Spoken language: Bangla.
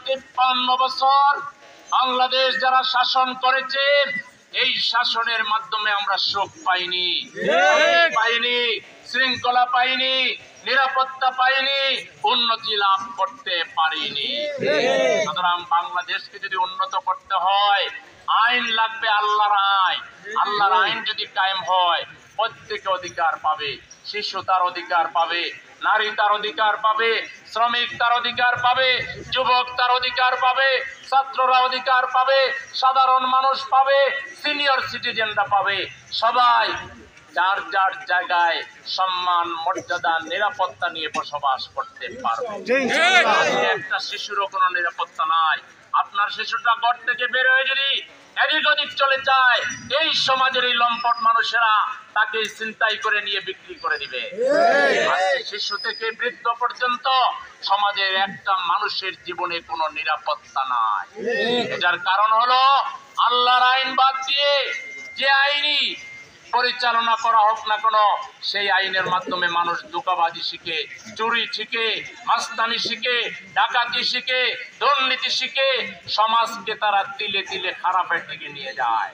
53 বছর বাংলাদেশ যারা শাসন করেছে, এই শাসনের মাধ্যমে আমরা সুখ পাইনি, শৃঙ্খলা পাইনি, নিরাপত্তা পাইনি, উন্নতি লাভ করতে পারিনি। সুতরাং বাংলাদেশকে যদি উন্নত করতে হয়, আইন লাগবে, আল্লাহর আইন। আল্লাহর আইন যদি কায়েম হয়, প্রত্যেকে অধিকার পাবে। শিশু তার অধিকার পাবে, নারী তার অধিকার পাবে, শ্রমিক তার অধিকার পাবে, যুবক তার অধিকার পাবে, ছাত্ররা অধিকার পাবে, সাধারণ মানুষ পাবে, সিনিয়র সিটিজেনরা পাবে। সবাই যার যার জায়গায় সম্মান, মর্যাদা, নিরাপত্তা নিয়ে বসবাস করতে পারবে। একটা শিশুরও কোনো নিরাপত্তা নাই। আপনার শিশুটা ঘর থেকে বের হয়ে যদি এদিক ওদিক চলে যায়, এই সমাজের এই লম্পট মানুষেরা তাকে ছিনতাই করে নিয়ে বিক্রি করে দিবে। শিশু থেকে বৃদ্ধ পর্যন্ত সমাজের একটা মানুষের জীবনে কোনো নিরাপত্তা নাই। এটার কারণ হলো আল্লাহর আইন বাদ দিয়ে যে আইনি পরিচালনা করা হোক না কেন, সেই আইনের মাধ্যমে মানুষ ধোঁকাবাজি শিখে, চুরি শিখে, মাস্তানি শিখে, ডাকাতি শিখে, দুর্নীতি শিখে, সমাজকে তারা তিলে তিলে খারাপের দিকে নিয়ে যায়।